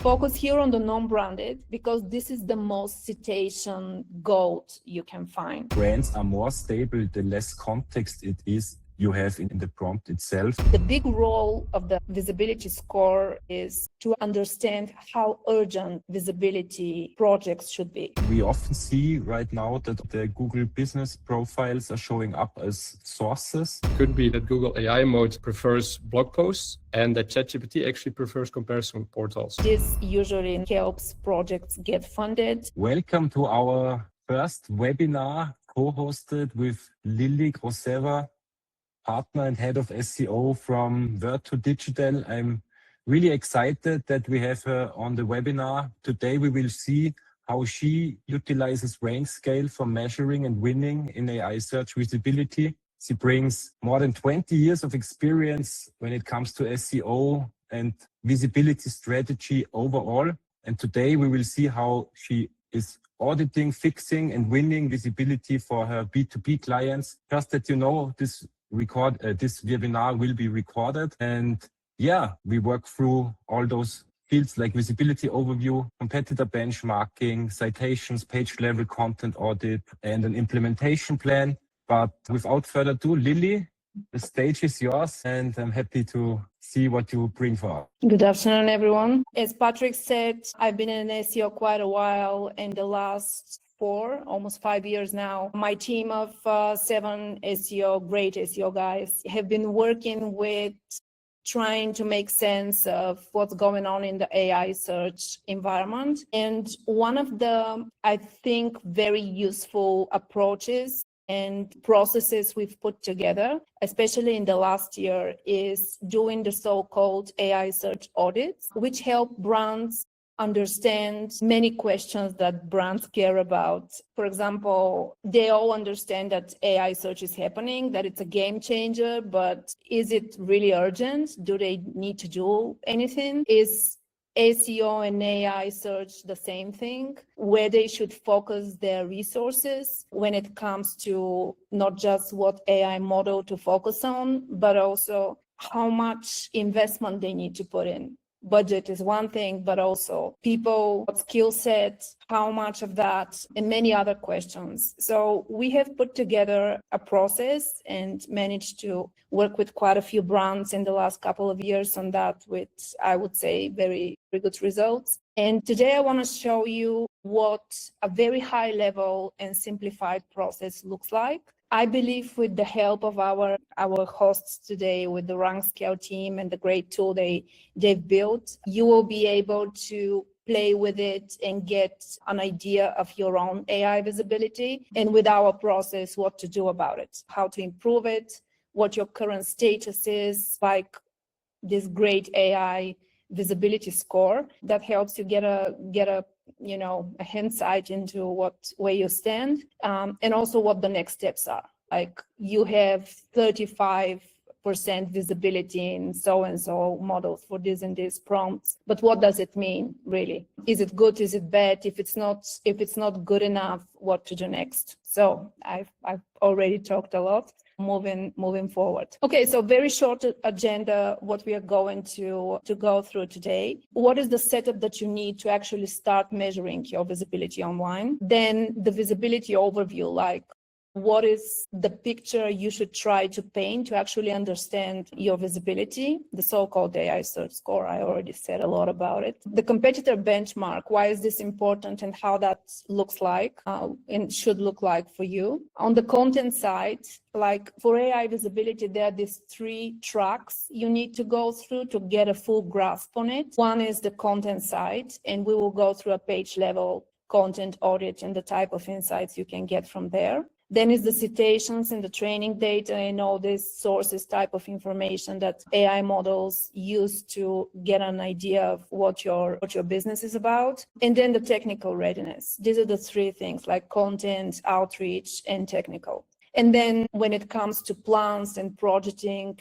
Focus here on the non-branded because this is the most citation gold you can find. Brands are more stable the less context it is you have in the prompt itself. The big role of the visibility score is to understand how urgent visibility projects should be. We often see right now that the Google business profiles are showing up as sources. It could be that Google AI mode prefers blog posts and that ChatGPT actually prefers comparison portals. This usually helps projects get funded. Welcome to our first webinar co-hosted with Lily Grozeva, partner and head of SEO from VertoDigital. I'm really excited that we have her on the webinar. Today we will see how she utilizes RankScale for measuring and winning in AI search visibility. She brings more than 20 years of experience when it comes to SEO and visibility strategy overall. And today we will see how she is auditing, fixing and winning visibility for her B2B clients. Just that you know, this webinar will be recorded, and we work through all those fields like visibility overview, competitor benchmarking, citations, page level content audit, and an implementation plan. But without further ado, Lily, the stage is yours, and I'm happy to see what you bring for us. Good afternoon, everyone. As Patrick said, I've been in SEO quite a while. In the last almost 5 years now, my team of 7 great SEO guys have been working with trying to make sense of what's going on in the AI search environment. And one of the, I think, very useful approaches and processes we've put together, especially in the last year, is doing the so-called AI search audits, which help brands understand many questions that brands care about. For example, they all understand that AI search is happening, that it's a game changer, but is it really urgent? Do they need to do anything? Is SEO and AI search the same thing? Where they should focus their resources when it comes to not just what AI model to focus on, but also how much investment they need to put in. Budget is one thing, but also people, skill set, how much of that, and many other questions. So we have put together a process and managed to work with quite a few brands in the last couple of years on that with, I would say, very, very good results. And today I want to show you what a very high level and simplified process looks like. I believe with the help of our hosts today, with the RankScale team and the great tool they've built, you will be able to play with it and get an idea of your own AI visibility, and with our process, what to do about it, how to improve it, what your current status is, like this great AI visibility score that helps you get a insight into where you stand, and also what the next steps are. Like you have 35% visibility in so-and-so models for this and these prompts, but what does it mean really? Is it good? Is it bad? If it's not good enough, what to do next? So I've already talked a lot. Moving forward. Okay, so very short agenda, what we are going to go through today. What is the setup that you need to actually start measuring your visibility online? Then the visibility overview, like what is the picture you should try to paint to actually understand your visibility? The so-called AI search score, I already said a lot about it. The competitor benchmark, why is this important and how that looks like and should look like for you? On the content side, like for AI visibility, there are these 3 tracks you need to go through to get a full grasp on it. One is the content side, and we will go through a page level content audit and the type of insights you can get from there. Then is the citations and the training data and all this sources type of information that AI models use to get an idea of what your business is about. And then the technical readiness. These are the 3 things, like content, outreach, and technical. And then when it comes to plans and projecting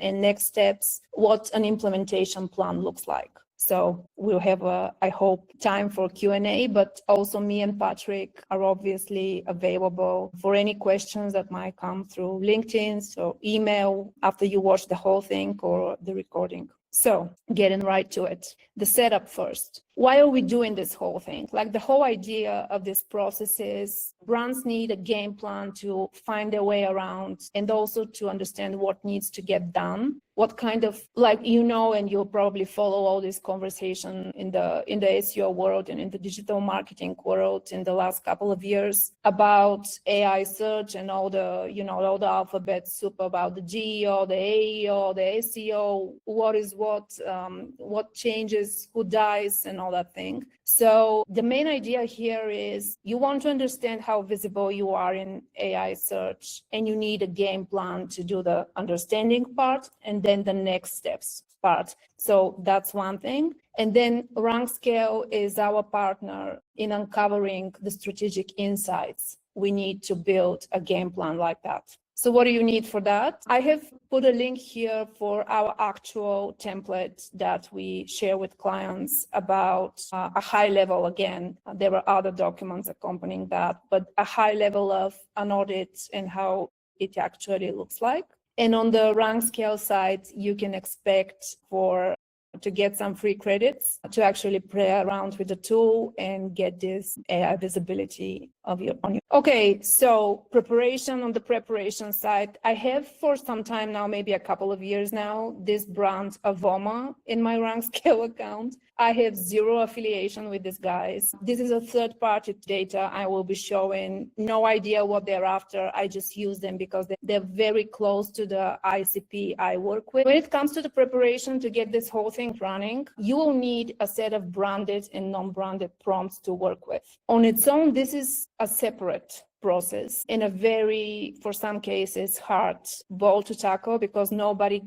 and next steps, what an implementation plan looks like. So we'll have, I hope, time for Q&A, but also me and Patrick are obviously available for any questions that might come through LinkedIn, so email after you watch the whole thing or the recording. So getting right to it, the setup first. Why are we doing this whole thing? Like the whole idea of this process is brands need a game plan to find their way around and also to understand what needs to get done. What kind of, like, and you'll probably follow all this conversation in the SEO world and in the digital marketing world in the last couple of years about AI search and all the, all the alphabet soup about the GEO, the AEO, the SEO, what is what changes, who dies, and all that thing. So the main idea here is you want to understand how visible you are in AI search, and you need a game plan to do the understanding part and then the next steps part. So that's one thing. And then RankScale is our partner in uncovering the strategic insights. We need to build a game plan like that. So what do you need for that? I have put a link here for our actual template that we share with clients about a high level. Again, there are other documents accompanying that, but a high level of an audit and how it actually looks like. And on the RankScale side, you can expect to get some free credits to actually play around with the tool and get this AI visibility on your. Okay, so preparation. On the preparation side, I have for some time now, maybe a couple of years now, this brand Avoma in my RankScale account. I have zero affiliation with these guys. This is a third-party data I will be showing. No idea what they're after. I just use them because they're very close to the ICP I work with. When it comes to the preparation to get this whole thing running, you will need a set of branded and non-branded prompts to work with. On its own, this is a separate process and a very, for some cases, hard ball to tackle because nobody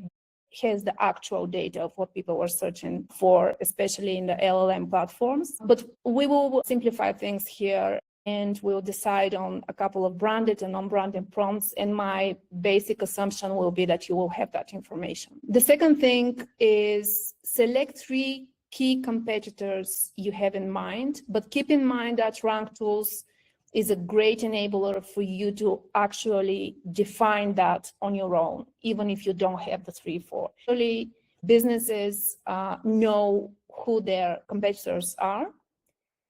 has the actual data of what people were searching for, especially in the LLM platforms. But we will simplify things here and we'll decide on a couple of branded and non-branded prompts. And my basic assumption will be that you will have that information. The second thing is select 3 key competitors you have in mind, but keep in mind that Rank Tools is a great enabler for you to actually define that on your own, even if you don't have the 3-4. Really, businesses know who their competitors are,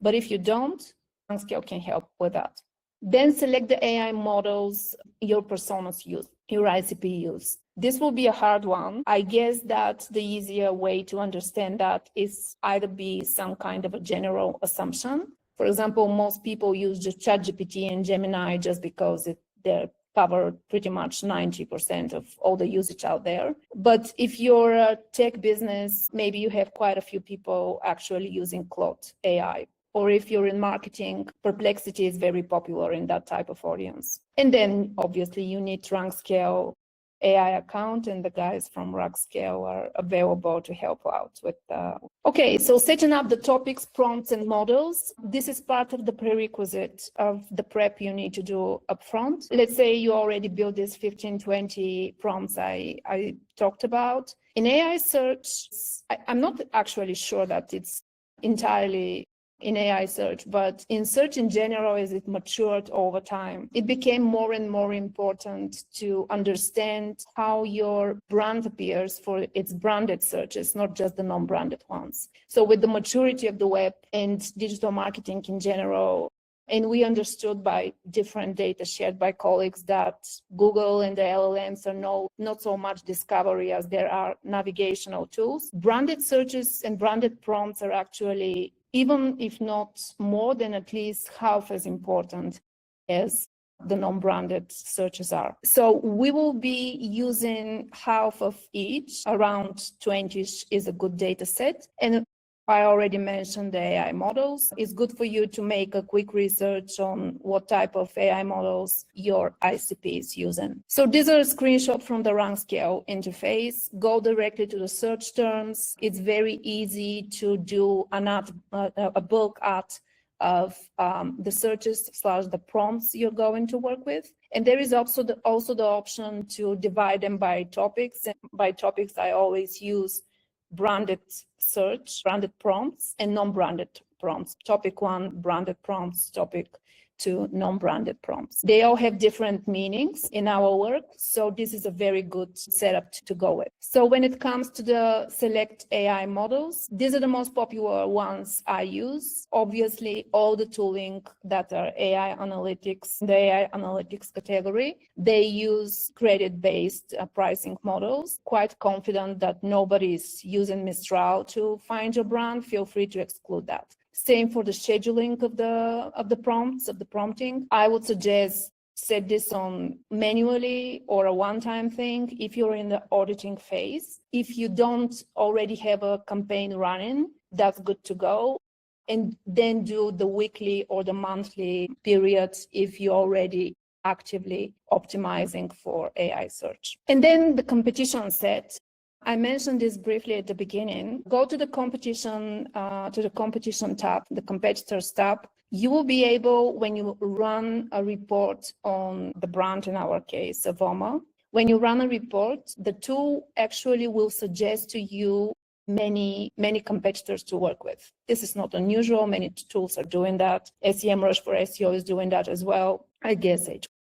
but if you don't, RankScale can help with that. Then select the AI models your personas use, your ICP use. This will be a hard one. I guess that the easier way to understand that is either be some kind of a general assumption. For example, most people use just ChatGPT and Gemini just because they cover pretty much 90% of all the usage out there. But if you're a tech business, maybe you have quite a few people actually using Claude AI. Or if you're in marketing, Perplexity is very popular in that type of audience. And then obviously you need RankScale AI account, and the guys from RankScale are available to help out with. Okay, so setting up the topics, prompts, and models. This is part of the prerequisite of the prep you need to do upfront. Let's say you already built these 15, 20 prompts I talked about. In AI search, I'm not actually sure that it's entirely in AI search, but in search in general, as it matured over time, it became more and more important to understand how your brand appears for its branded searches, not just the non-branded ones. So with the maturity of the web and digital marketing in general, and we understood by different data shared by colleagues that Google and the LLMs are not so much discovery as there are navigational tools. Branded searches and branded prompts are actually, even if not more than at least half as important as the non-branded searches are. So we will be using half of each, around 20 is a good data set. And I already mentioned the AI models. It's good for you to make a quick research on what type of AI models your ICP is using. So these are a screenshot from the RankScale interface. Go directly to the search terms. It's very easy to do a bulk ad of the searches / the prompts you're going to work with. And there is also the option to divide them by topics. And by topics, I always use branded search, branded prompts, and non-branded prompts. Topic 1, branded prompts. Topic 2, non-branded prompts. They all have different meanings in our work, so this is a very good setup to go with. So when it comes to the select AI models, these are the most popular ones I use. Obviously, all the tooling that are AI analytics, the AI analytics category, they use credit-based pricing models. Quite confident that nobody is using Mistral to find your brand. Feel free to exclude that. Same for the scheduling of the prompts, of the prompting. I would suggest set this on manually or a one-time thing if you're in the auditing phase. If you don't already have a campaign running, that's good to go. And then do the weekly or the monthly periods if you're already actively optimizing for AI search. And then the competition set. I mentioned this briefly at the beginning. Go to the competition tab, the competitors tab. You will be able, when you run a report on the brand, in our case, Avoma, when you run a report, the tool actually will suggest to you many competitors to work with. This is not unusual. Many tools are doing that. SEMrush for SEO is doing that as well. I guess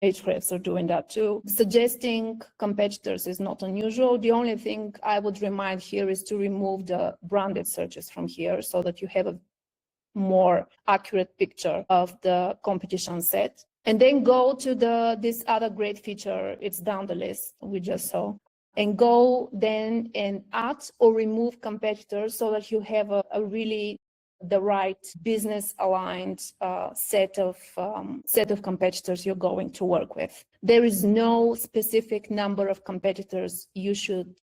Ahrefs are doing that too. Suggesting competitors is not unusual. The only thing I would remind here is to remove the branded searches from here so that you have a more accurate picture of the competition set. And then go to this other great feature. It's down the list we just saw. And go then and add or remove competitors so that you have a really the right business aligned set of competitors you're going to work with. There is no specific number of competitors you should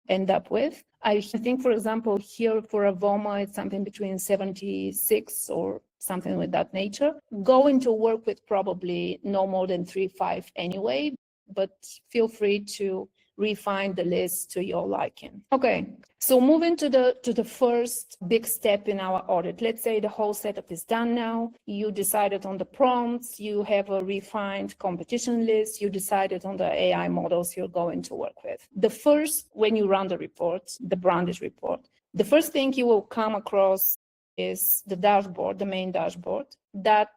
end up with. I think, for example, here for Avoma, it's something between 76 or something with that nature. Going to work with probably no more than 3-5 anyway, but feel free to refine the list to your liking. Okay, so moving to the first big step in our audit. Let's say the whole setup is done now. You decided on the prompts, you have a refined competition list, you decided on the AI models you're going to work with. The first, when you run the report, the branded report, the first thing you will come across is the dashboard, the main dashboard, that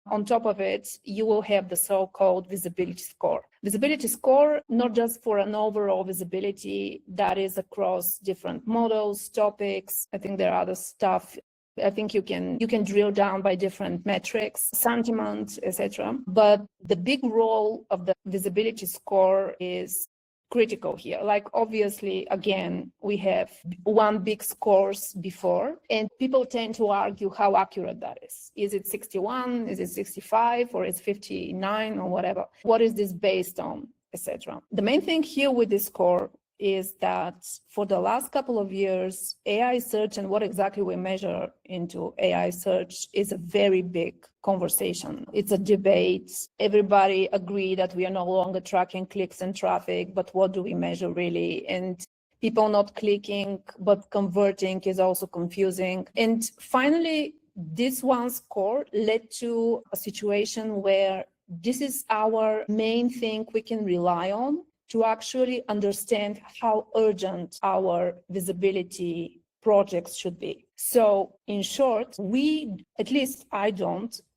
on top of it, you will have the so-called visibility score. Visibility score, not just for an overall visibility that is across different models, topics. I think there are other stuff. I think you can drill down by different metrics, sentiment, etc. But the big role of the visibility score is critical here. Like, obviously, again, we have one big scores before, and people tend to argue how accurate that is. Is it 61? Is it 65? Or is 59 or whatever? What is this based on, etc. The main thing here with this score is that for the last couple of years, AI search and what exactly we measure into AI search is a very big conversation. It's a debate. Everybody agree that we are no longer tracking clicks and traffic, but what do we measure really? And people not clicking, but converting is also confusing. And finally, this one score led to a situation where this is our main thing we can rely on to actually understand how urgent our visibility projects should be. So in short, at least I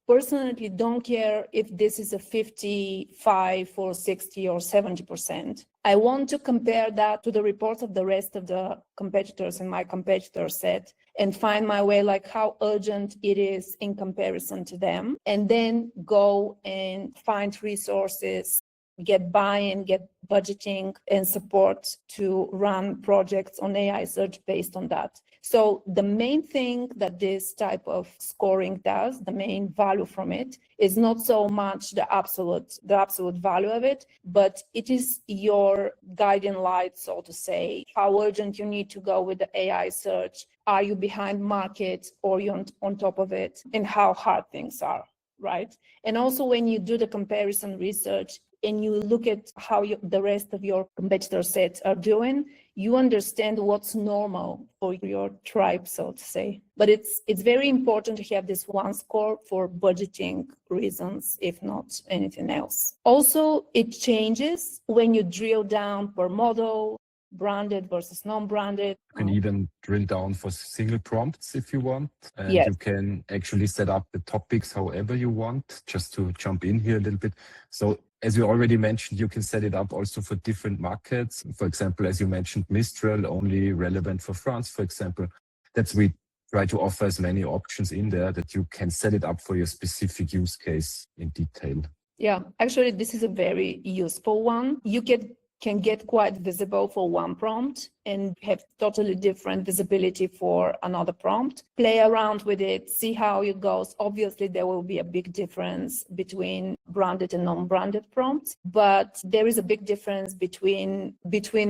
personally don't care if this is a 55 or 60 or 70%. I want to compare that to the reports of the rest of the competitors in my competitor set and find my way, like how urgent it is in comparison to them, and then go and find resources, get buy-in, get budgeting and support to run projects on AI search based on that. So the main thing that this type of scoring does, the main value from it, is not so much the absolute value of it, but it is your guiding light, so to say, how urgent you need to go with the AI search. Are you behind market or you on top of it, and how hard things are, right? And also when you do the comparison research, and you look at how the rest of your competitor sets are doing, you understand what's normal for your tribe, so to say. But it's very important to have this one score for budgeting reasons, if not anything else. Also, it changes when you drill down per model, branded versus non-branded. You can even drill down for single prompts if you want. And Yes. you can actually set up the topics however you want, just to jump in here a little bit. So as you already mentioned, you can set it up also for different markets. For example, as you mentioned, Mistral, only relevant for France, for example. That's we try to offer as many options in there that you can set it up for your specific use case in detail. Yeah, actually, this is a very useful one. You can get quite visible for one prompt and have totally different visibility for another prompt. Play around with it, see how it goes. Obviously, there will be a big difference between branded and non-branded prompts, but there is a big difference between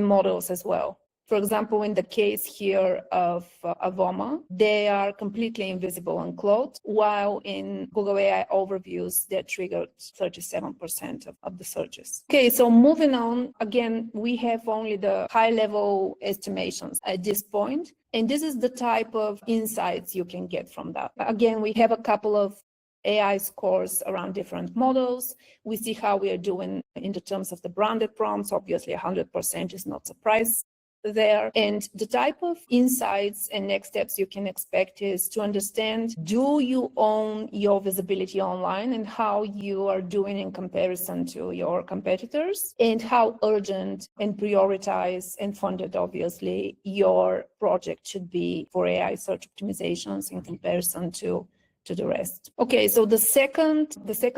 models as well. For example, in the case here of Avoma, they are completely invisible on Claude, while in Google AI overviews, they're triggered 37% of the searches. Okay, so moving on, again, we have only the high-level estimations at this point, and this is the type of insights you can get from that. Again, we have a couple of AI scores around different models. We see how we are doing in the terms of the branded prompts. Obviously, 100% is not surprise there. And the type of insights and next steps you can expect is to understand, do you own your visibility online and how you are doing in comparison to your competitors, and how urgent and prioritized and funded, obviously, your project should be for AI search optimizations in comparison to the rest. Okay, so the second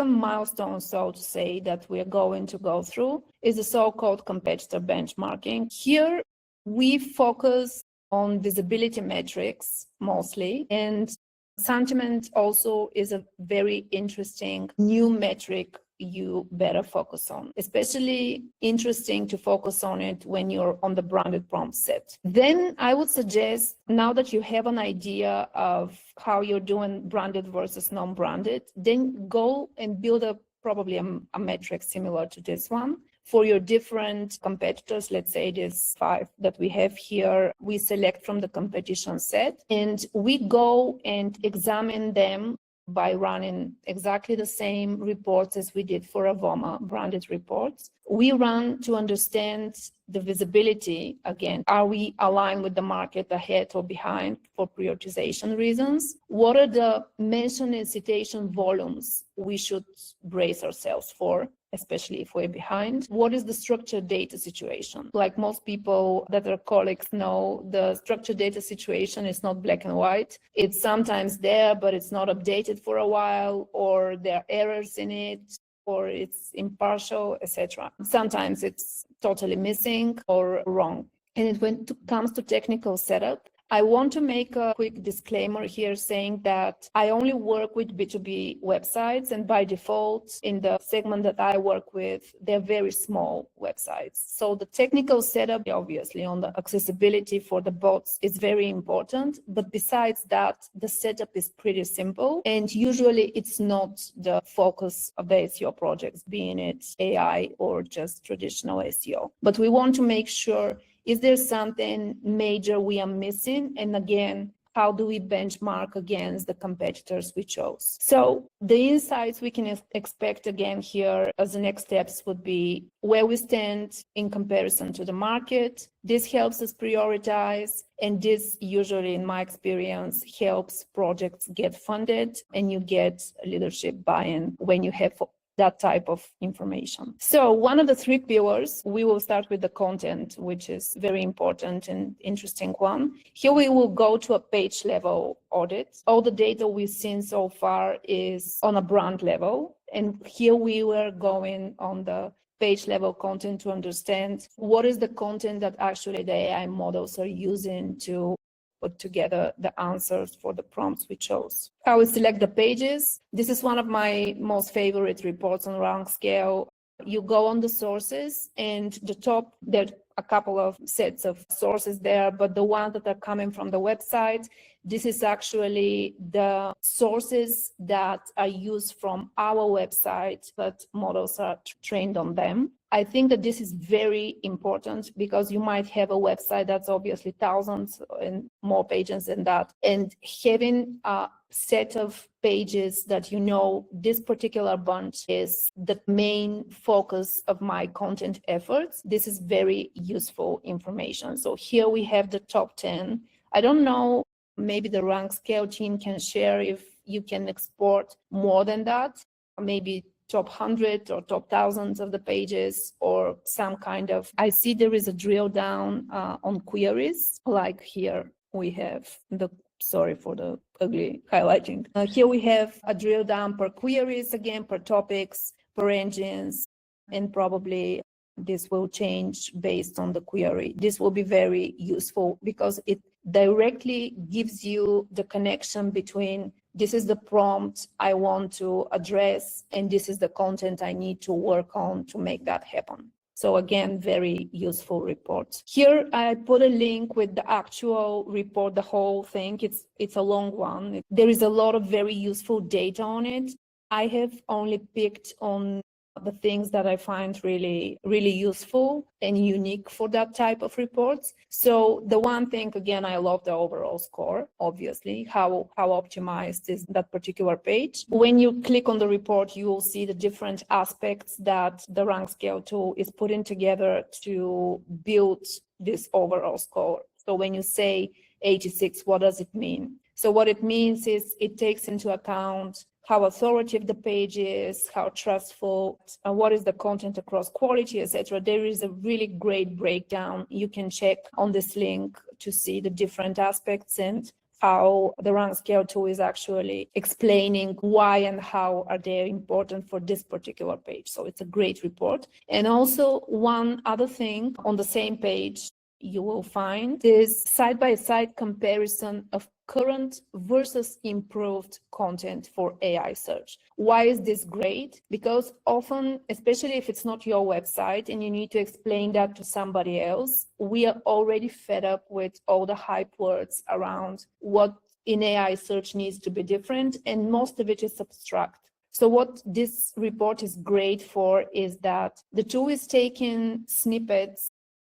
milestone, so to say, that we are going to go through is the so-called competitor benchmarking. Here, we focus on visibility metrics mostly, and sentiment also is a very interesting new metric you better focus on. Especially interesting to focus on it when you're on the branded prompt set. Then I would suggest, now that you have an idea of how you're doing branded versus non-branded, then go and build probably a metric similar to this one. For your different competitors, let's say there's 5 that we have here, we select from the competition set and we go and examine them by running exactly the same reports as we did for Avoma, branded reports. We run to understand the visibility. Again, are we aligned with the market ahead or behind for prioritization reasons? What are the mention and citation volumes we should brace ourselves for, especially if we're behind? What is the structured data situation? Like most people that are colleagues know, the structured data situation is not black and white. It's sometimes there, but it's not updated for a while, or there are errors in it, or it's impartial, etc. Sometimes it's totally missing or wrong. And when it comes to technical setup, I want to make a quick disclaimer here saying that I only work with B2B websites, and by default, in the segment that I work with, they're very small websites. So the technical setup, obviously, on the accessibility for the bots is very important. But besides that, the setup is pretty simple. And usually it's not the focus of the SEO projects, being it AI or just traditional SEO. But we want to make sure, is there something major we are missing? And again, how do we benchmark against the competitors we chose? So the insights we can expect again here as the next steps would be where we stand in comparison to the market. This helps us prioritize, and this usually, in my experience, helps projects get funded, and you get leadership buy-in when you have that type of information. So one of the 3 pillars, we will start with the content, which is very important and interesting one. Here we will go to a page level audit. All the data we've seen so far is on a brand level. And here we were going on the page level content to understand what is the content that actually the AI models are using to put together the answers for the prompts we chose. How we select the pages. This is one of my most favorite reports on RankScale. You go on the sources, and the top, there are a couple of sets of sources there, but the ones that are coming from the website, This is actually the sources that are used from our website that models are trained on them. I think that this is very important because you might have a website that's obviously thousands and more pages than that. And having a set of pages that you know this particular bunch is the main focus of my content efforts, this is very useful information. So here we have the top 10. I don't know, maybe the RankScale team can share if you can export more than that, maybe top 100 or top thousands of the pages or some kind of, I see there is a drill down on queries, like here we have the, sorry for the ugly highlighting. Here we have a drill down per queries, again, per topics, per engines, and probably this will change based on the query. This will be very useful because it directly gives you the connection between this is the prompt I want to address, and this is the content I need to work on to make that happen. So again, very useful report. Here I put a link with the actual report, the whole thing. It's a long one. There is a lot of very useful data on it. I have only picked on the things that I find really, really useful and unique for that type of reports. So the one thing, again, I love the overall score, obviously, how optimized is that particular page. When you click on the report, you will see the different aspects that the RankScale tool is putting together to build this overall score. So when you say 86, what does it mean? So what it means is it takes into account how authoritative the page is, how trustful, what is the content across quality, etc. There is a really great breakdown. You can check on this link to see the different aspects and how the RankScale tool is actually explaining why and how are they important for this particular page. So it's a great report. And also one other thing on the same page, you will find this side-by-side comparison of current versus improved content for AI search. Why is this great? Because often, especially if it's not your website and you need to explain that to somebody else, we are already fed up with all the hype words around what in AI search needs to be different, and most of it is abstract. So what this report is great for is that the tool is taking snippets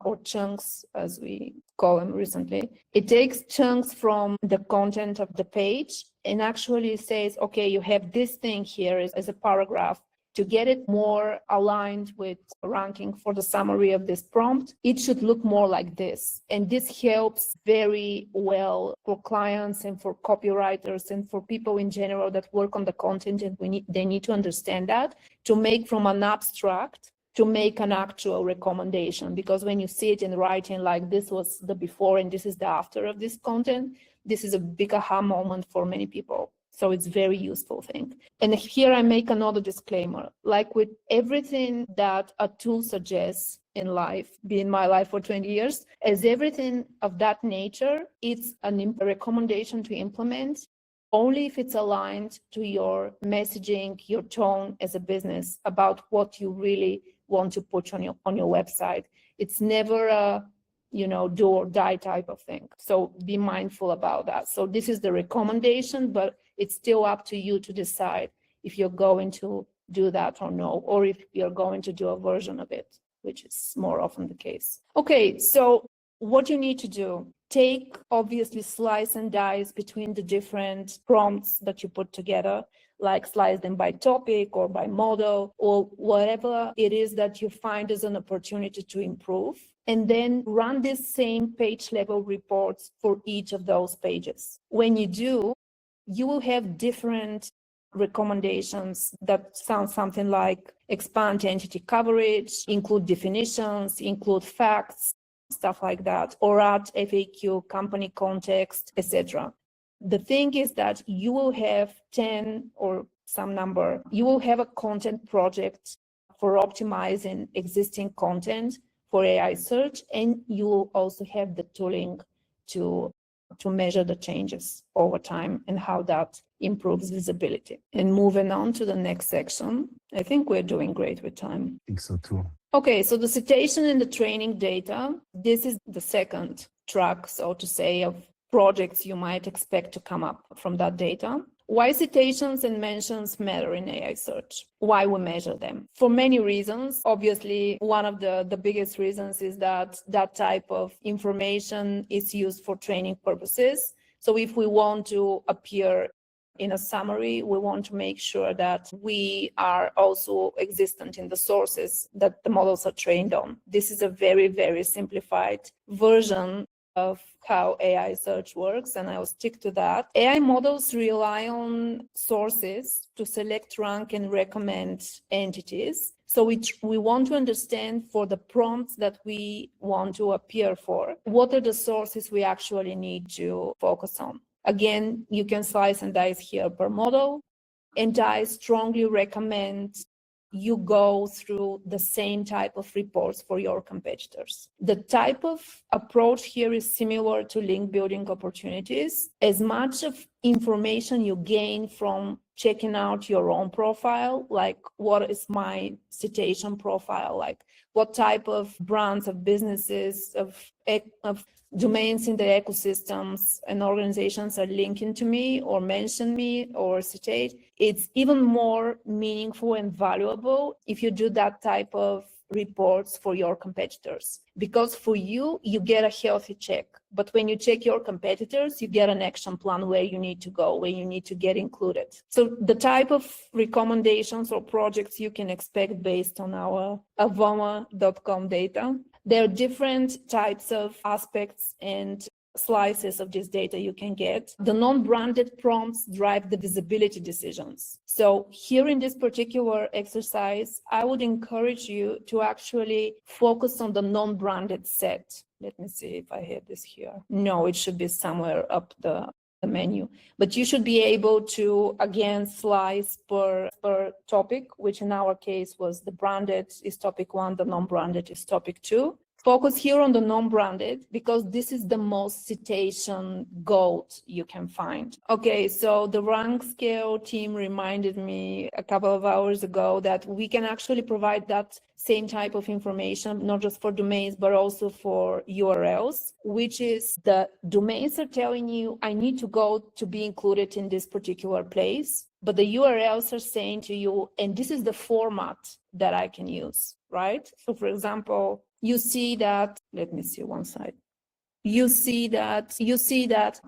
or chunks, as we call them recently. It takes chunks from the content of the page and actually says, okay, you have this thing here as a paragraph. To get it more aligned with ranking for the summary of this prompt, it should look more like this. And this helps very well for clients and for copywriters and for people in general that work on the content, and they need to understand that to make from an abstract to make an actual recommendation, because when you see it in writing, like this was the before and this is the after of this content, this is a big aha moment for many people. So it's very useful thing. And here I make another disclaimer, like with everything that a tool suggests in life, be in my life for 20 years, as everything of that nature, it's a recommendation to implement only if it's aligned to your messaging, your tone as a business about what you really want to put on your website. It's never a do or die type of thing. So be mindful about that. So this is the recommendation, but it's still up to you to decide if you're going to do that or no, or if you're going to do a version of it, which is more often the case. Okay, so what you need to do, take obviously slice and dice between the different prompts that you put together, like slice them by topic or by model or whatever it is that you find as an opportunity to improve. And then run this same page level reports for each of those pages. When you do, you will have different recommendations that sound something like expand entity coverage, include definitions, include facts, stuff like that, or add FAQ, company context, etc. The thing is that you will have 10 or some number, you will have a content project for optimizing existing content for AI search, and you will also have the tooling to measure the changes over time and how that improves visibility. And moving on to the next section, I think we're doing great with time. I think so too. Okay, so the citation and the training data, this is the second track, so to say, of projects you might expect to come up from that data. Why citations and mentions matter in AI search? Why we measure them? For many reasons. Obviously, one of the biggest reasons is that that type of information is used for training purposes. So if we want to appear in a summary, we want to make sure that we are also existent in the sources that the models are trained on. This is a very, very simplified version of how AI search works, and I'll stick to that. AI models rely on sources to select, rank, and recommend entities. So we want to understand for the prompts that we want to appear for, what are the sources we actually need to focus on. Again, you can slice and dice here per model, and I strongly recommend you go through the same type of reports for your competitors. The type of approach here is similar to link building opportunities. As much of information you gain from checking out your own profile, like what is my citation profile, like what type of brands, of businesses, of domains in the ecosystems and organizations are linking to me or mention me or citate, it's even more meaningful and valuable if you do that type of reports for your competitors. Because for you, you get a healthy check. But when you check your competitors, you get an action plan where you need to go, where you need to get included. So the type of recommendations or projects you can expect based on our avoma.com data. There are different types of aspects and slices of this data you can get. The non-branded prompts drive the visibility decisions. So here in this particular exercise, I would encourage you to actually focus on the non-branded set. Let me see if I have this here. No, it should be somewhere up the menu, but you should be able to again slice per topic, which in our case was the branded is topic 1, the non-branded is topic 2. Focus here on the non-branded because this is the most citation gold you can find. Okay, so the RankScale team reminded me a couple of hours ago that we can actually provide that same type of information, not just for domains, but also for URLs, which is the domains are telling you, I need to go to be included in this particular place, but the URLs are saying to you, and this is the format that I can use, right? So for example, you see that, let me see one side. You see that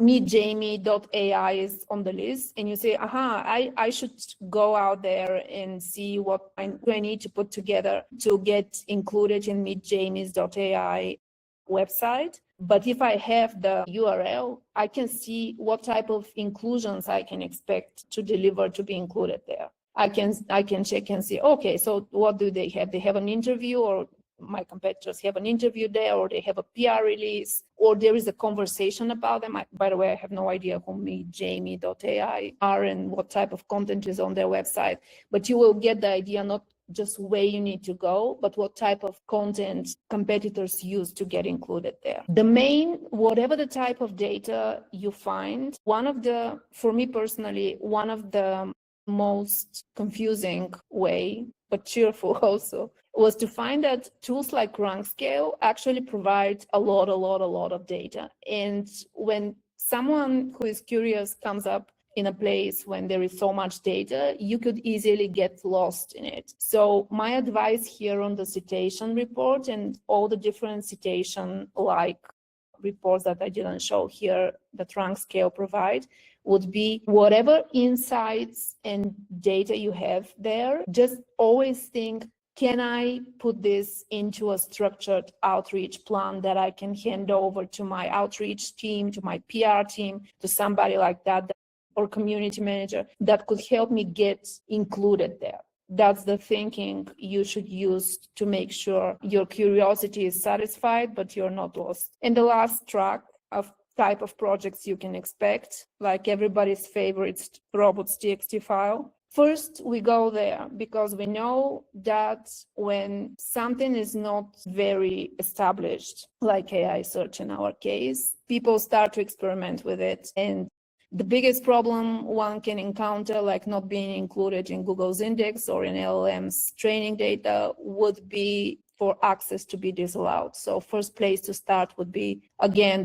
meetjamie.ai is on the list, and you say, I should go out there and see what I need to put together to get included in meetjamies.ai website. But if I have the URL, I can see what type of inclusions I can expect to deliver to be included there. I can check and see, okay, so what do they have? They have an interview, or my competitors have an interview there, or they have a PR release, or there is a conversation about them. By the way, I have no idea who meetjamie.ai are and what type of content is on their website, but you will get the idea, not just where you need to go, but what type of content competitors use to get included there. The main, whatever the type of data you find, for me personally, one of the most confusing way, but cheerful also, was to find that tools like RankScale actually provide a lot of data. And when someone who is curious comes up in a place when there is so much data, you could easily get lost in it. So my advice here on the citation report and all the different citation-like reports that I didn't show here that RankScale provide would be whatever insights and data you have there, just always think, can I put this into a structured outreach plan that I can hand over to my outreach team, to my PR team, to somebody like that, or community manager that could help me get included there? That's the thinking you should use to make sure your curiosity is satisfied, but you're not lost. And the last track of type of projects you can expect, like everybody's favorite robots.txt file. First, we go there because we know that when something is not very established, like AI search in our case, people start to experiment with it. And the biggest problem one can encounter, like not being included in Google's index or in LLM's training data, would be for access to be disallowed. So first place to start would be, again,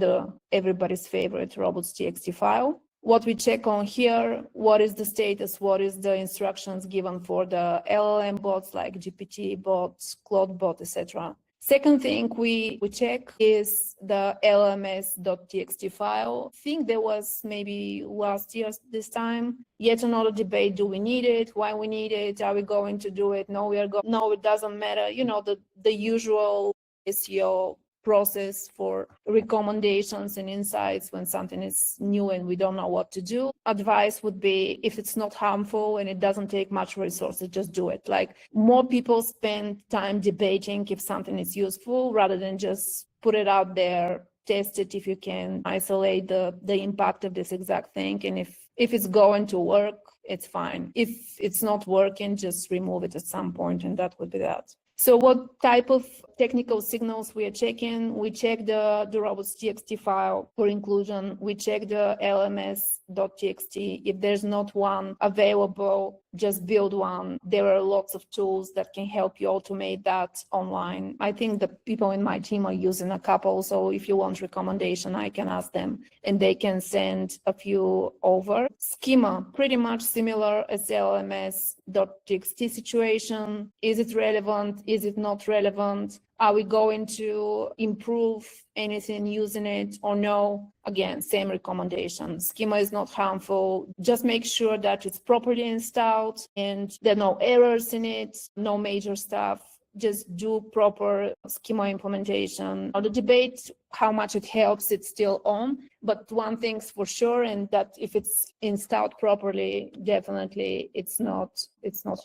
everybody's favorite robots.txt file. What we check on here, what is the status, what is the instructions given for the LLM bots like GPT bots, Claude bot, etc. Second thing we check is the LMS.txt file. I think there was maybe last year this time, yet another debate, do we need it, why we need it, are we going to do it, no, no, it doesn't matter. You know, the usual SEO process for recommendations and insights when something is new and we don't know what to do. Advice would be, if it's not harmful and it doesn't take much resources, just do it. Like, more people spend time debating if something is useful rather than just put it out there, test it if you can, isolate the impact of this exact thing. And if it's going to work, it's fine. If it's not working, just remove it at some point, and that would be that. So what type of technical signals we are checking? We check the robots.txt file for inclusion. We check the LMS.txt. If there's not one available, just build one. There are lots of tools that can help you automate that online. I think the people in my team are using a couple. So if you want recommendation, I can ask them and they can send a few over. Schema, pretty much similar as LMS.txt situation. Is it relevant? Is it not relevant? Are we going to improve anything using it or no? Again, same recommendation. Schema is not harmful. Just make sure that it's properly installed and there are no errors in it, no major stuff. Just do proper schema implementation. The debate, how much it helps, it's still on. But one thing's for sure, and that if it's installed properly, definitely it's not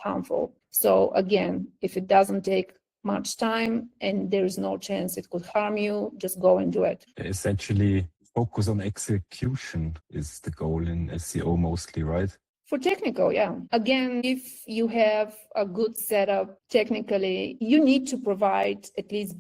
harmful. So again, if it doesn't take much time and there is no chance it could harm you, just go and do it. Essentially, focus on execution is the goal in SEO mostly, right? For technical, yeah. Again, if you have a good setup technically, you need to provide at least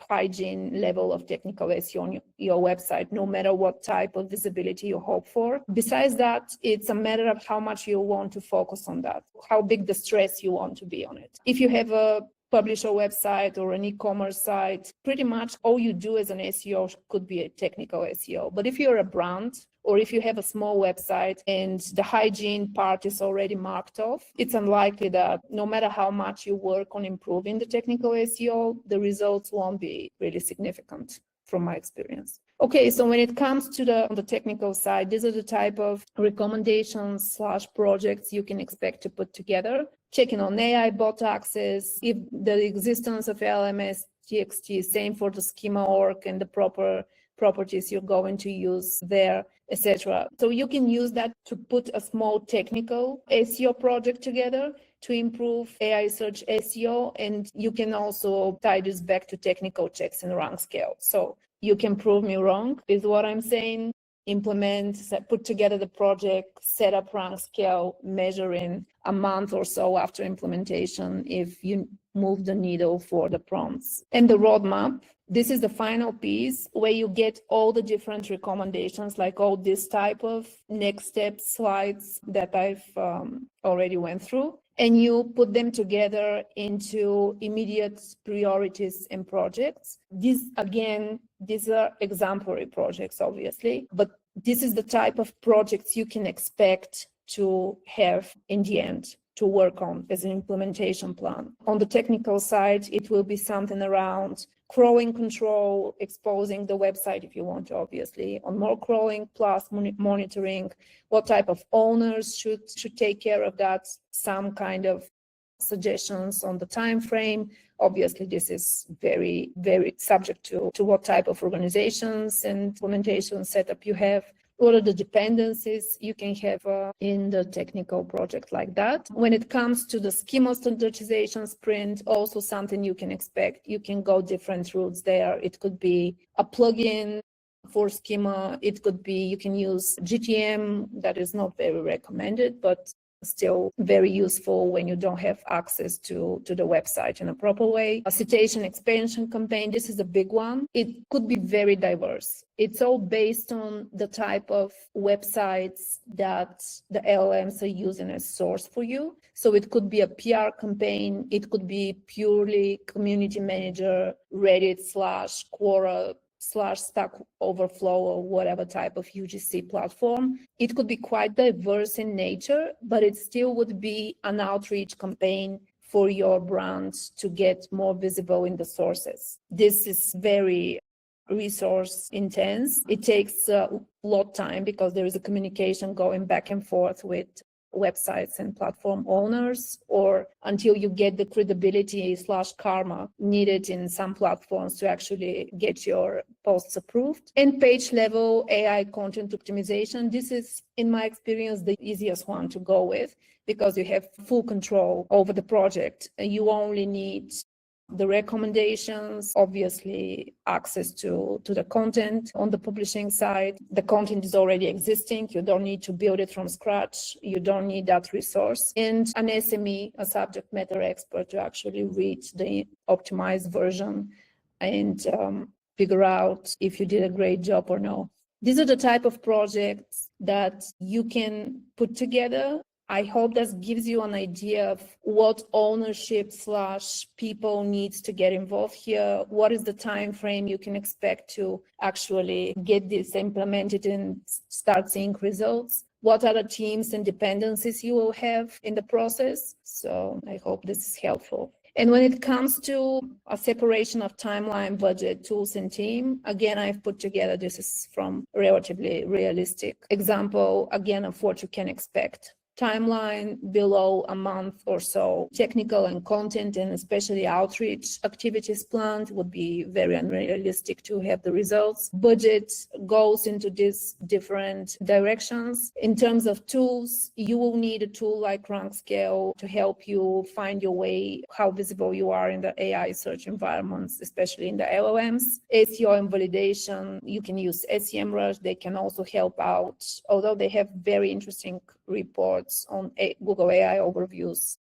hygiene level of technical SEO on your website, no matter what type of visibility you hope for. Besides that, it's a matter of how much you want to focus on that, how big the stress you want to be on it. If you have a publisher website or an e-commerce site, pretty much all you do as an SEO could be a technical SEO. But if you're a brand, or if you have a small website and the hygiene part is already marked off, it's unlikely that no matter how much you work on improving the technical SEO, the results won't be really significant from my experience. Okay, so when it comes to the technical side, these are the type of recommendations / projects you can expect to put together. Checking on AI bot access, if the existence of LMS.txt, same for the schema org and the proper properties you're going to use there, etc. So you can use that to put a small technical SEO project together to improve AI search SEO, and you can also tie this back to technical checks in RankScale. So you can prove me wrong, is what I'm saying. Implement, put together the project, set up RankScale, measure in a month or so after implementation if you move the needle for the prompts. And the roadmap, this is the final piece where you get all the different recommendations, like all this type of next step slides that I've already went through. And you put them together into immediate priorities and projects. These are exemplary projects, obviously, but this is the type of projects you can expect to have in the end to work on as an implementation plan. On the technical side, it will be something around crawling control, exposing the website if you want to, obviously, on more crawling plus monitoring, what type of owners should take care of that, some kind of suggestions on the time frame. Obviously, this is very, very subject to what type of organizations and implementation setup you have. What are the dependencies you can have in the technical project like that? When it comes to the schema standardization sprint, also something you can expect. You can go different routes there. It could be a plugin for schema. It could be you can use GTM. That is not very recommended, but still very useful when you don't have access to the website in a proper way. A citation expansion campaign, this is a big one. It could be very diverse. It's all based on the type of websites that the LLMs are using as source for you. So it could be a PR campaign. It could be purely community manager, Reddit / Quora / Stack Overflow or whatever type of UGC platform. It could be quite diverse in nature, but it still would be an outreach campaign for your brand to get more visible in the sources. This is very resource intense. It takes a lot of time because there is a communication going back and forth with websites and platform owners, or until you get the credibility / karma needed in some platforms to actually get your posts approved. And page level AI content optimization, this is, in my experience, the easiest one to go with because you have full control over the project. You only need the recommendations, obviously access to the content on the publishing side. The content is already existing. You don't need to build it from scratch. You don't need that resource. And an SME, a subject matter expert, to actually read the optimized version and figure out if you did a great job or no. These are the type of projects that you can put together. I hope that gives you an idea of what ownership / people needs to get involved here. What is the time frame you can expect to actually get this implemented and start seeing results? What are the teams and dependencies you will have in the process? So I hope this is helpful. And when it comes to a separation of timeline, budget, tools, and team, again, I've put together, this is from relatively realistic example, again, of what you can expect. Timeline below a month or so. Technical and content and especially outreach activities planned would be very unrealistic to have the results. Budget goes into these different directions. In terms of tools, you will need a tool like RankScale to help you find your way, how visible you are in the AI search environments, especially in the LLMs. SEO and validation, you can use SEMrush. They can also help out, although they have very interesting reports on Google AI overviews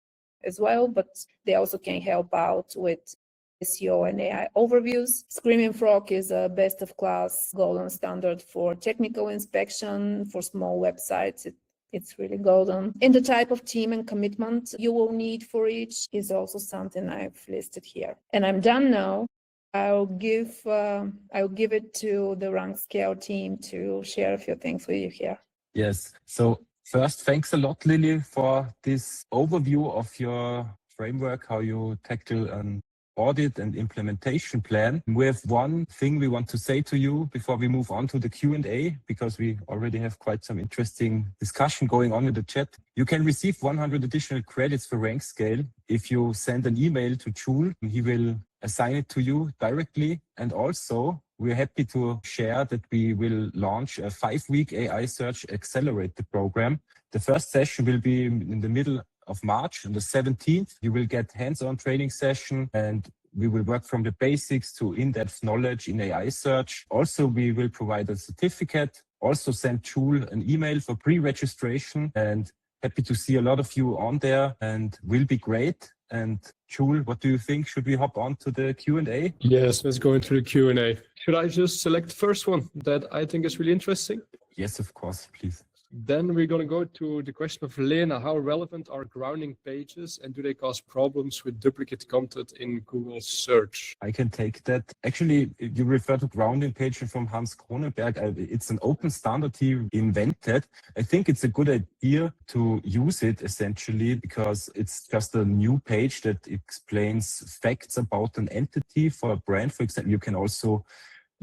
as well, but they also can help out with SEO and AI overviews. Screaming Frog is a best of class golden standard for technical inspection for small websites. It's really golden. And the type of team and commitment you will need for each is also something I've listed here. And I'm done now. I'll give it to the RankScale team to share a few things with you here. Yes. So first, thanks a lot, Lily, for this overview of your framework, how you tackle an audit and implementation plan. We have one thing we want to say to you before we move on to the Q&A, because we already have quite some interesting discussion going on in the chat. You can receive 100 additional credits for RankScale if you send an email to Joule. He will assign it to you directly. And also, we're happy to share that we will launch a 5-week AI Search Accelerator program. The first session will be in the middle of March, on the 17th. You will get hands-on training session and we will work from the basics to in-depth knowledge in AI search. Also, we will provide a certificate. Also send Joule an email for pre-registration, and happy to see a lot of you on there and will be great. And Joule, what do you think? Should we hop on to the Q&A? Yes, let's go into the Q&A. Should I just select the first one that I think is really interesting? Yes, of course, please. Then we're going to go to the question of Lena. How relevant are grounding pages and do they cause problems with duplicate content in Google search? I can take that. Actually, you refer to grounding pages from Hans Kronenberg. It's an open standard he invented. I think it's a good idea to use it essentially because it's just a new page that explains facts about an entity for a brand. For example, you can also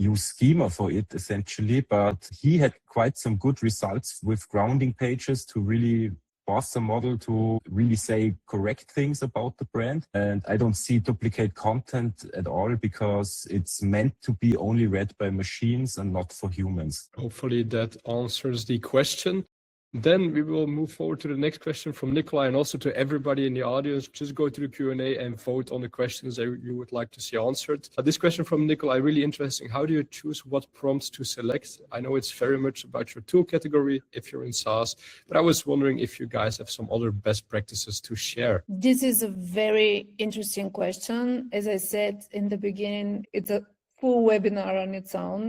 use schema for it essentially, but he had quite some good results with grounding pages to really force the model to really say correct things about the brand. And I don't see duplicate content at all because it's meant to be only read by machines and not for humans. Hopefully that answers the question. Then we will move forward to the next question from Nikolai, and also to everybody in the audience. Just go to the Q&A and vote on the questions that you would like to see answered. This question from Nikolai, really interesting. How do you choose what prompts to select? I know it's very much about your tool category if you're in SaaS, but I was wondering if you guys have some other best practices to share. This is a very interesting question. As I said in the beginning, it's a full webinar on its own.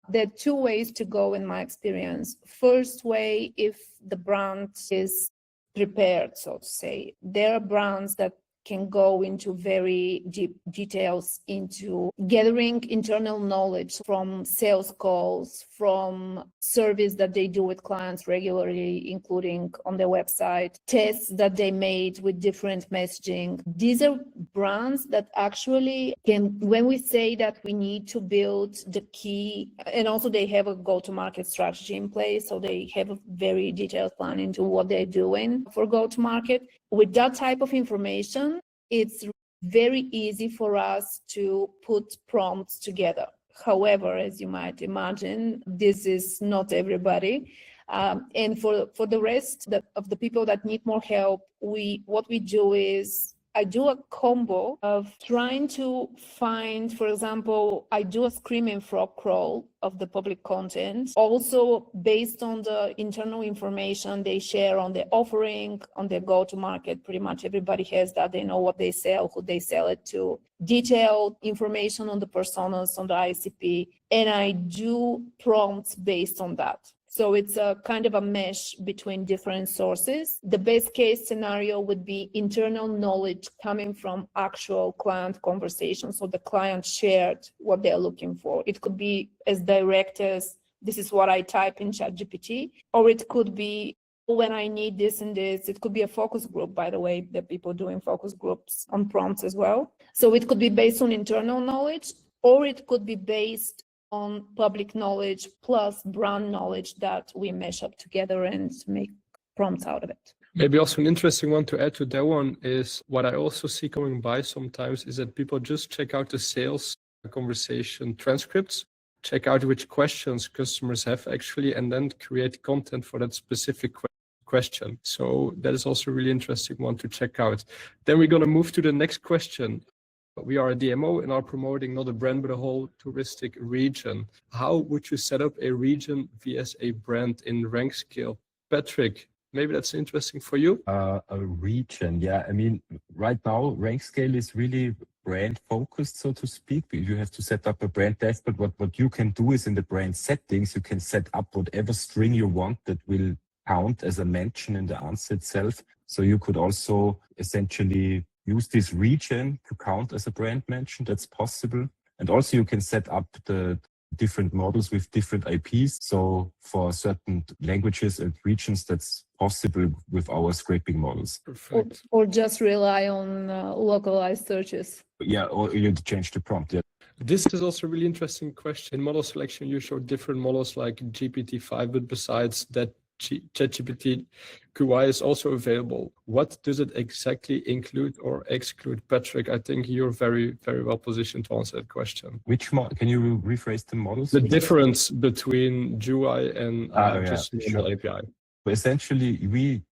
There are two ways to go in my experience. First way, if the brand is prepared, so to say. There are brands that can go into very deep details into gathering internal knowledge from sales calls, from surveys that they do with clients regularly, including on their website, tests that they made with different messaging. These are brands that actually can, when we say that we need to build the key, and also they have a go-to-market strategy in place, so they have a very detailed plan into what they're doing for go-to-market. With that type of information, it's very easy for us to put prompts together. However, as you might imagine, this is not everybody. And for the rest of the people that need more help, what we do is I do a combo of trying to find, for example, I do a screaming frog crawl of the public content, also based on the internal information they share on their offering, on their go-to-market. Pretty much everybody has that. They know what they sell, who they sell it to, detailed information on the personas, on the ICP, and I do prompts based on that. So it's a kind of a mesh between different sources. The best case scenario would be internal knowledge coming from actual client conversations. So the client shared what they're looking for. It could be as direct as, this is what I type in ChatGPT, or it could be, when I need this and this. It could be a focus group, by the way, that people doing focus groups on prompts as well. So it could be based on internal knowledge, or it could be based on public knowledge plus brand knowledge that we mesh up together and make prompts out of it. Maybe also an interesting one to add to that one is what I also see coming by sometimes is that people just check out the sales conversation transcripts, check out which questions customers have actually, and then create content for that specific question. So that is also a really interesting one to check out. Then we're going to move to the next question. We are a DMO and are promoting not a brand, but a whole touristic region. How would you set up a region vs a brand in RankScale? Patrick, maybe that's interesting for you. A region, yeah. I mean, right now, RankScale is really brand focused, so to speak. You have to set up a brand dashboard, but what you can do is in the brand settings, you can set up whatever string you want that will count as a mention in the answer itself. So you could also essentially use this region to count as a brand mention. That's possible. And also you can set up the different models with different IPs. So for certain languages and regions, that's possible with our scraping models. Perfect. Or just rely on localized searches. Yeah, or you change the prompt. Yeah. This is also a really interesting question. In model selection, you show different models like GPT-5, but besides that, ChatGPT QI is also available. What does it exactly include or exclude? Patrick, I think you're very, very well positioned to answer that question. Which can you rephrase the models? The difference between GUI and just normal API. Essentially, we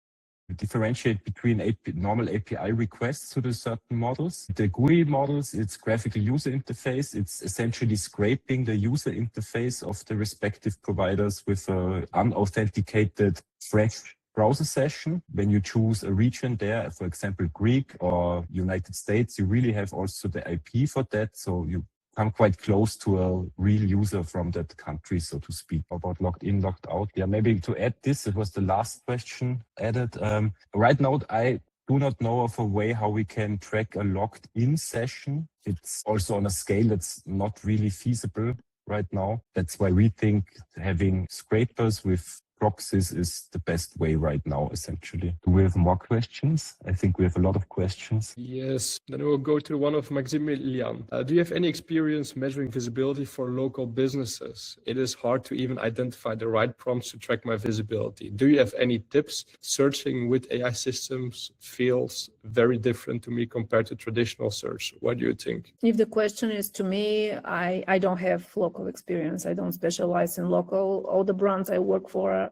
differentiate between normal API requests to the certain models. The GUI models, it's graphical user interface. It's essentially scraping the user interface of the respective providers with an unauthenticated fresh browser session. When you choose a region there, for example, Greek or United States, you really have also the IP for that. So you come quite close to a real user from that country, so to speak. About logged in, logged out. Yeah, maybe to add this, it was the last question added. Right now, I do not know of a way how we can track a logged in session. It's also on a scale that's not really feasible right now. That's why we think having scrapers with proxies is the best way right now, essentially. Do we have more questions? I think we have a lot of questions. Yes, then we'll go to one of Maximilian. Do you have any experience measuring visibility for local businesses? It is hard to even identify the right prompts to track my visibility. Do you have any tips? Searching with AI systems feels very different to me compared to traditional search. What do you think? If the question is to me, I don't have local experience. I don't specialize in local. All the brands I work for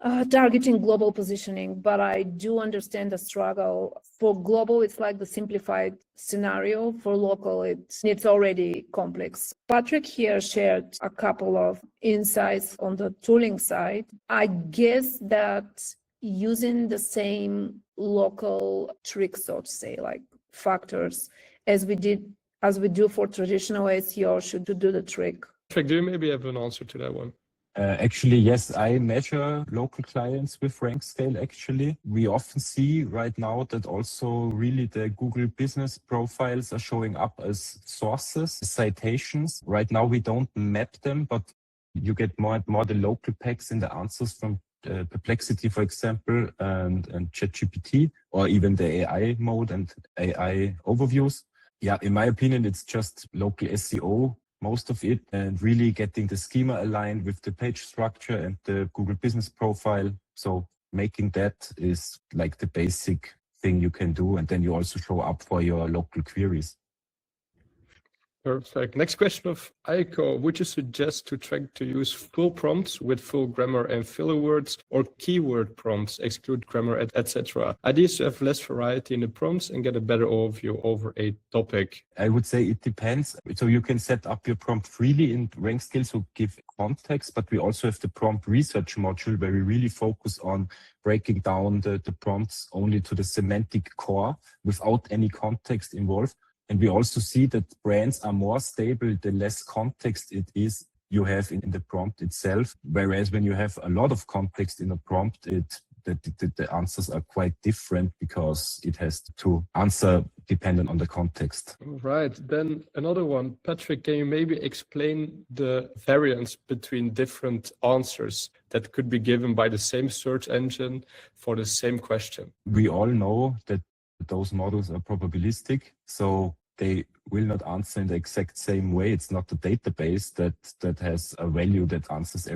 targeting global positioning, but I do understand the struggle. For global, it's like the simplified scenario. For local, it's already complex. Patrick here shared a couple of insights on the tooling side. I guess that using the same local tricks, so to say, like factors, as we do for traditional SEO, should do the trick. Patrick, do you maybe have an answer to that one? Actually, yes, I measure local clients with RankScale. Actually, we often see right now that also really the Google business profiles are showing up as sources, citations. Right now, we don't map them, but you get more and more the local packs in the answers from Perplexity, for example, and ChatGPT, or even the AI mode and AI overviews. Yeah, in my opinion, it's just local SEO, most of it, and really getting the schema aligned with the page structure and the Google business profile. So making that is like the basic thing you can do. And then you also show up for your local queries. Perfect. Next question of Aiko. Would you suggest to use full prompts with full grammar and filler words, or keyword prompts, exclude grammar, etc.? Ideas to have less variety in the prompts and get a better overview over a topic. I would say it depends. So you can set up your prompt freely in RankScale, so give context, but we also have the prompt research module where we really focus on breaking down the prompts only to the semantic core without any context involved. And we also see that brands are more stable the less context it is you have in the prompt itself. Whereas when you have a lot of context in a prompt, the answers are quite different because it has to answer dependent on the context. Right. Then another one. Patrick, can you maybe explain the variance between different answers that could be given by the same search engine for the same question? We all know that those models are probabilistic, so they will not answer in the exact same way. It's not the database that has a value that answers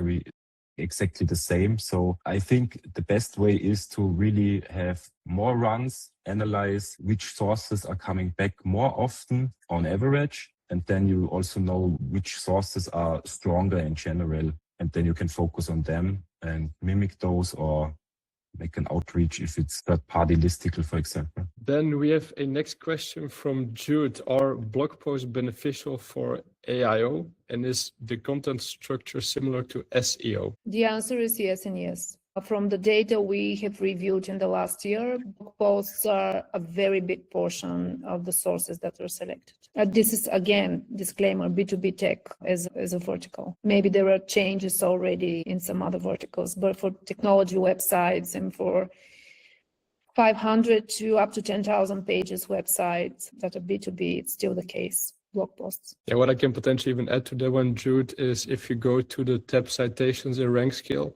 exactly the same. So I think the best way is to really have more runs, analyze which sources are coming back more often on average, and then you also know which sources are stronger in general, and then you can focus on them and mimic those or make an outreach if it's third-party listicle, for example. Then we have a next question from Jude. Are blog posts beneficial for AIO, and is the content structure similar to SEO? The answer is yes and yes. From the data we have reviewed in the last year, blog posts are a very big portion of the sources that are selected. This is, again, disclaimer, B2B tech as a vertical. Maybe there are changes already in some other verticals, but for technology websites and for 500 to up to 10,000 pages websites that are B2B, it's still the case. Blog posts. Yeah, what I can potentially even add to that one, Jude, is if you go to the tab citations in RankScale,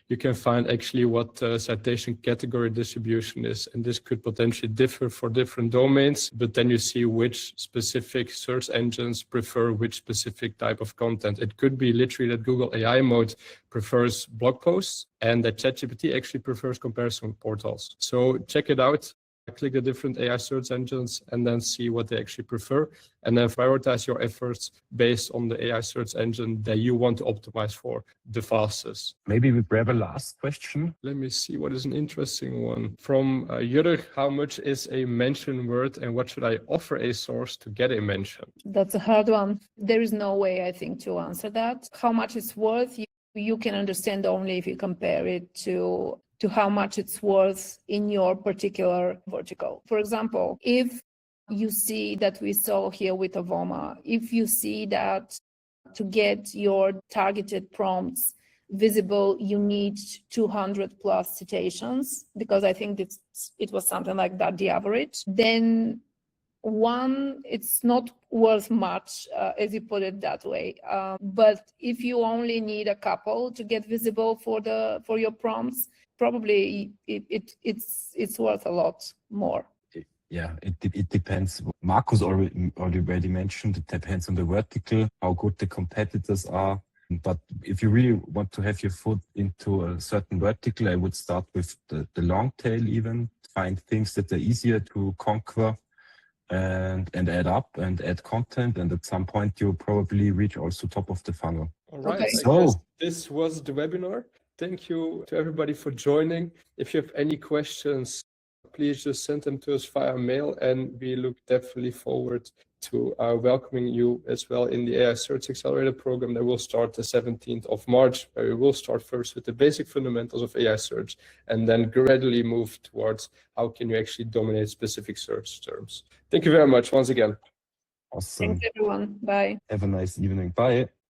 you can find actually what the citation category distribution is. And this could potentially differ for different domains, but then you see which specific search engines prefer which specific type of content. It could be literally that Google AI mode prefers blog posts and that ChatGPT actually prefers comparison portals. So check it out. Click the different AI search engines and then see what they actually prefer, and then prioritize your efforts based on the AI search engine that you want to optimize for the fastest. Maybe we grab a last question. Let me see what is an interesting one. From Jurg, how much is a mention word and what should I offer a source to get a mention? That's a hard one. There is no way, I think, to answer that. How much it's worth, you can understand only if you compare it to how much it's worth in your particular vertical. For example, if you see that we saw here with Avoma, if you see that to get your targeted prompts visible, you need 200 plus citations, because I think it was something like that, the average, then one, it's not worth much, as you put it that way. But if you only need a couple to get visible for your prompts, probably it's worth a lot more. Yeah, it depends. Marcus already mentioned it depends on the vertical, how good the competitors are. But if you really want to have your foot into a certain vertical, I would start with the long tail even, find things that are easier to conquer and add up and add content. And at some point, you'll probably reach also top of the funnel. All right, Okay. so this was the webinar. Thank you to everybody for joining. If you have any questions, please just send them to us via mail, and we look definitely forward to welcoming you as well in the AI Search Accelerator program that will start the 17th of March, where we will start first with the basic fundamentals of AI search and then gradually move towards how can you actually dominate specific search terms. Thank you very much once again. Awesome. Thanks, everyone. Bye. Have a nice evening. Bye.